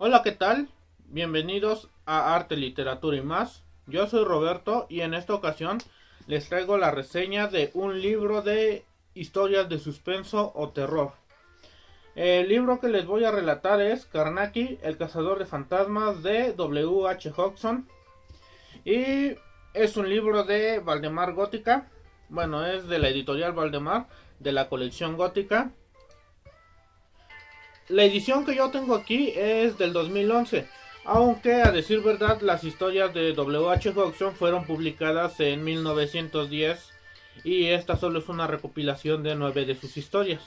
Hola, ¿qué tal? Bienvenidos a Arte, Literatura y más. Yo soy Roberto y en esta ocasión les traigo la reseña de un libro de historias de suspenso o terror. El libro que les voy a relatar es Carnacki, el cazador de fantasmas de W. H. Hodgson y es un libro de Valdemar Gótica. Bueno, es de la editorial Valdemar, de la colección Gótica. La edición que yo tengo aquí es del 2011, aunque a decir verdad las historias de W. H. Hodgson fueron publicadas en 1910 y esta solo es una recopilación de 9 de sus historias.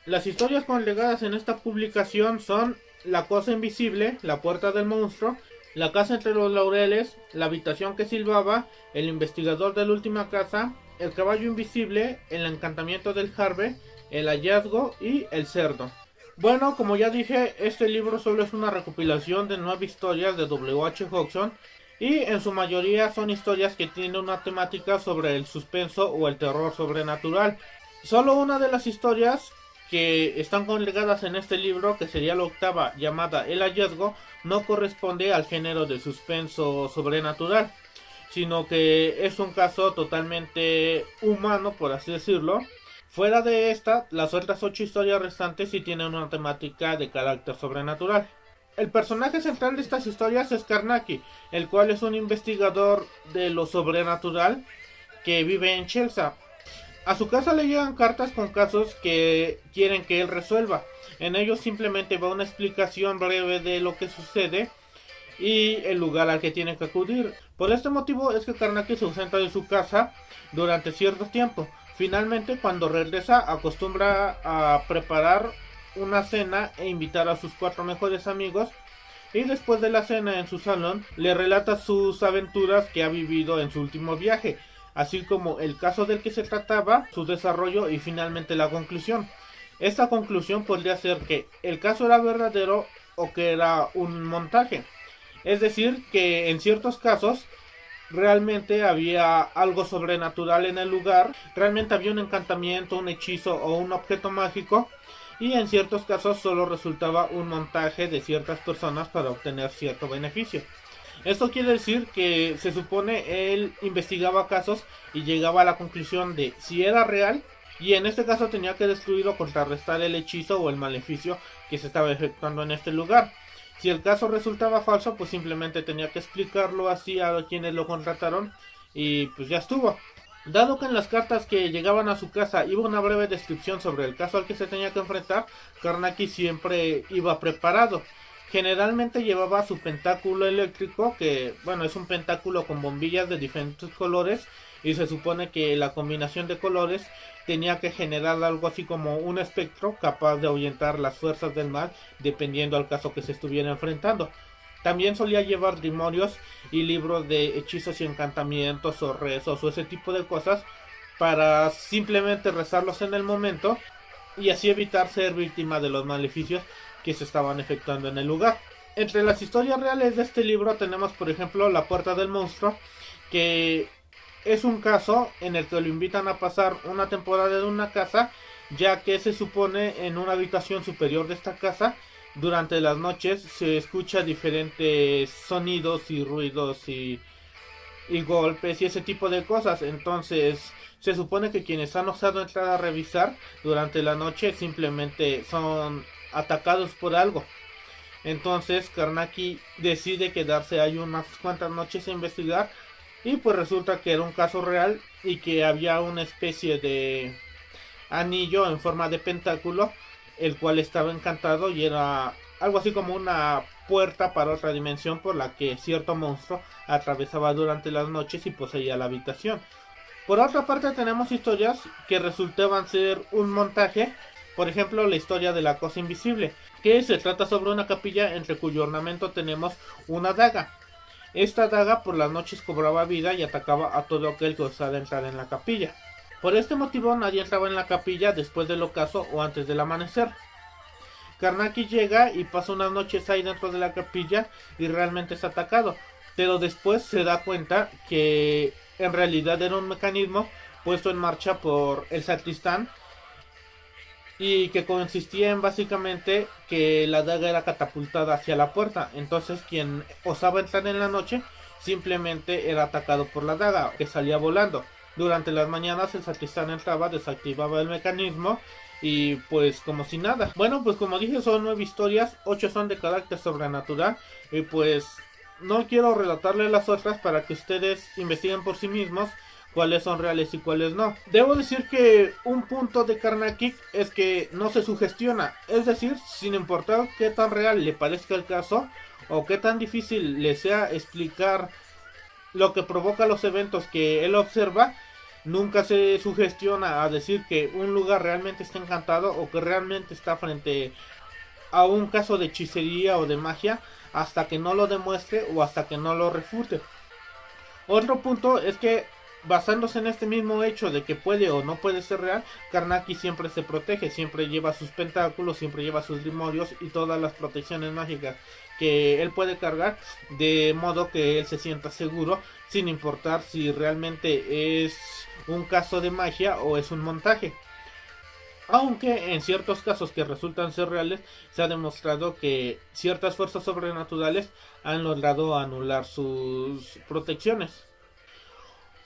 Las historias congregadas en esta publicación son La cosa invisible, La puerta del monstruo, La casa entre los laureles, La habitación que silbaba, El investigador de la última casa, El caballo invisible, El encantamiento del Jarve, El hallazgo y El cerdo. Bueno, como ya dije, este libro solo es una recopilación de 9 historias de W. H. Hodgson y en su mayoría son historias que tienen una temática sobre el suspenso o el terror sobrenatural. Solo una de las historias que están congregadas en este libro, que sería la octava, llamada El hallazgo, no corresponde al género de suspenso sobrenatural, sino que es un caso totalmente humano, por así decirlo. Fuera de esta, las otras 8 historias restantes sí tienen una temática de carácter sobrenatural. El personaje central de estas historias es Carnacki, el cual es un investigador de lo sobrenatural que vive en Chelsea. A su casa le llegan cartas con casos que quieren que él resuelva. En ellos simplemente va una explicación breve de lo que sucede y el lugar al que tiene que acudir. Por este motivo es que Carnacki se ausenta de su casa durante cierto tiempo. Finalmente, cuando regresa, acostumbra a preparar una cena e invitar a sus 4 mejores amigos. Y después de la cena en su salón, le relata sus aventuras que ha vivido en su último viaje, así como el caso del que se trataba, su desarrollo y finalmente la conclusión. Esta conclusión podría ser que el caso era verdadero o que era un montaje. Es decir, que en ciertos casos realmente había algo sobrenatural en el lugar, realmente había un encantamiento, un hechizo o un objeto mágico, y en ciertos casos solo resultaba un montaje de ciertas personas para obtener cierto beneficio. Esto quiere decir que se supone él investigaba casos y llegaba a la conclusión de si era real, y en este caso tenía que destruir o contrarrestar el hechizo o el maleficio que se estaba efectuando en este lugar. Si el caso resultaba falso, pues simplemente tenía que explicarlo así a quienes lo contrataron y pues ya estuvo. Dado que en las cartas que llegaban a su casa iba una breve descripción sobre el caso al que se tenía que enfrentar, Carnacki siempre iba preparado. Generalmente llevaba su pentáculo eléctrico, que bueno, es un pentáculo con bombillas de diferentes colores y se supone que la combinación de colores tenía que generar algo así como un espectro capaz de ahuyentar las fuerzas del mal dependiendo al caso que se estuviera enfrentando. También solía llevar grimorios y libros de hechizos y encantamientos o rezos o ese tipo de cosas para simplemente rezarlos en el momento y así evitar ser víctima de los maleficios que se estaban efectuando en el lugar. Entre las historias reales de este libro tenemos por ejemplo La puerta del monstruo, que es un caso en el que lo invitan a pasar una temporada en una casa, ya que se supone en una habitación superior de esta casa durante las noches se escucha diferentes sonidos y ruidos y golpes y ese tipo de cosas. Entonces se supone que quienes han osado entrar a revisar durante la noche simplemente son atacados por algo. Entonces Carnacki decide quedarse ahí unas cuantas noches a investigar y pues resulta que era un caso real y que había una especie de anillo en forma de pentáculo el cual estaba encantado y era algo así como una puerta para otra dimensión por la que cierto monstruo atravesaba durante las noches y poseía la habitación. Por otra parte tenemos historias que resultaban ser un montaje, por ejemplo la historia de la cosa invisible, que se trata sobre una capilla entre cuyo ornamento tenemos una daga. Esta daga por las noches cobraba vida y atacaba a todo aquel que osara entrar en la capilla. Por este motivo nadie entraba en la capilla después del ocaso o antes del amanecer. Carnacki llega y pasa unas noches ahí dentro de la capilla y realmente es atacado, pero después se da cuenta que en realidad era un mecanismo puesto en marcha por el sacristán y que consistía en básicamente que la daga era catapultada hacia la puerta. Entonces quien osaba entrar en la noche simplemente era atacado por la daga, que salía volando. Durante las mañanas el sacristán entraba, desactivaba el mecanismo y pues como si nada. Bueno, pues como dije, son 9 historias, 8 son de carácter sobrenatural y pues no quiero relatarles las otras para que ustedes investiguen por sí mismos cuáles son reales y cuáles no. Debo decir que un punto de Carnatic es que no se sugestiona, es decir, sin importar qué tan real le parezca el caso o qué tan difícil le sea explicar lo que provoca los eventos que él observa, nunca se sugestiona a decir que un lugar realmente está encantado o que realmente está frente a un caso de hechicería o de magia hasta que no lo demuestre o hasta que no lo refute. Otro punto es que basándose en este mismo hecho de que puede o no puede ser real, Karnaki siempre se protege, siempre lleva sus pentáculos, siempre lleva sus grimorios y todas las protecciones mágicas que él puede cargar, de modo que él se sienta seguro sin importar si realmente es un caso de magia o es un montaje. Aunque en ciertos casos que resultan ser reales, se ha demostrado que ciertas fuerzas sobrenaturales han logrado anular sus protecciones.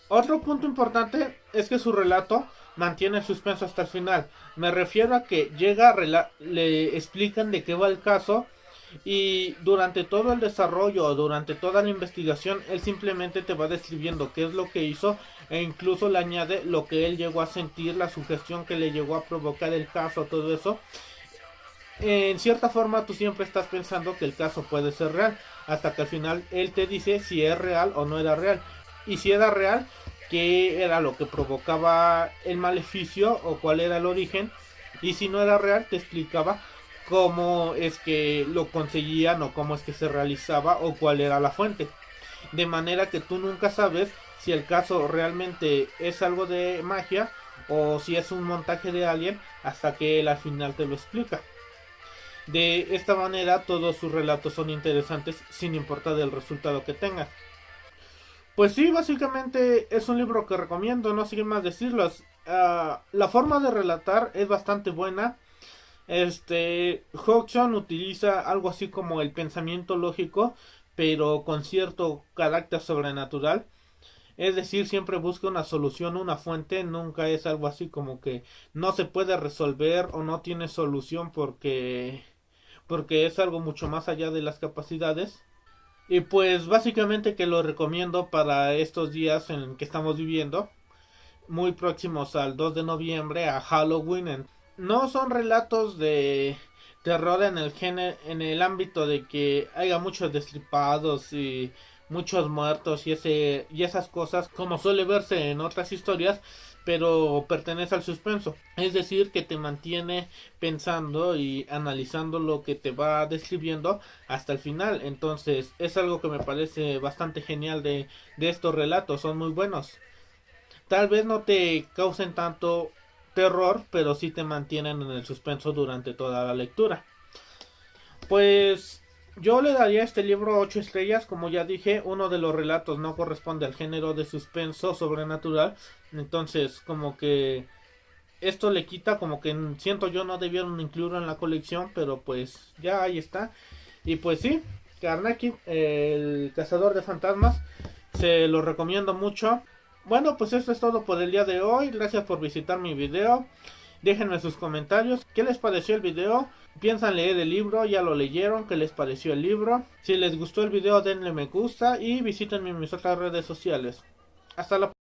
Otro punto importante es que su relato mantiene el suspenso hasta el final. Me refiero a que le explican de qué va el caso y durante todo el desarrollo o durante toda la investigación él simplemente te va describiendo qué es lo que hizo e incluso le añade lo que él llegó a sentir, la sugestión que le llegó a provocar el caso, todo eso. En cierta forma tú siempre estás pensando que el caso puede ser real hasta que al final él te dice si es real o no era real. Y si era real, qué era lo que provocaba el maleficio o cuál era el origen. Y si no era real, te explicaba cómo es que lo conseguían o cómo es que se realizaba o cuál era la fuente. De manera que tú nunca sabes si el caso realmente es algo de magia o si es un montaje de alguien hasta que él al final te lo explica. De esta manera todos sus relatos son interesantes sin importar el resultado que tengan. Pues sí, básicamente es un libro que recomiendo, no sé qué más decirlos. La forma de relatar es bastante buena. Hodgson utiliza algo así como el pensamiento lógico, pero con cierto carácter sobrenatural. Es decir, siempre busca una solución, una fuente, nunca es algo así como que no se puede resolver o no tiene solución porque es algo mucho más allá de las capacidades. Y pues básicamente que lo recomiendo para estos días en que estamos viviendo, muy próximos al 2 de noviembre, a Halloween. No son relatos de terror en el ámbito de que haya muchos destripados y muchos muertos y esas cosas como suele verse en otras historias, pero pertenece al suspenso, es decir que te mantiene pensando y analizando lo que te va describiendo hasta el final. Entonces es algo que me parece bastante genial de estos relatos, son muy buenos. Tal vez no te causen tanto terror, pero sí te mantienen en el suspenso durante toda la lectura. Pues yo le daría a este libro 8 estrellas, como ya dije, uno de los relatos no corresponde al género de suspenso sobrenatural, entonces como que esto le quita, como que siento yo no debieron incluirlo en la colección, pero pues ya ahí está. Y pues sí, Karnaki, el cazador de fantasmas, se lo recomiendo mucho. Bueno, pues esto es todo por el día de hoy, gracias por visitar mi video. Déjenme sus comentarios, ¿qué les pareció el video? ¿Piensan leer el libro? ¿Ya lo leyeron? ¿Qué les pareció el libro? Si les gustó el video denle me gusta y visítenme en mis otras redes sociales. Hasta la próxima.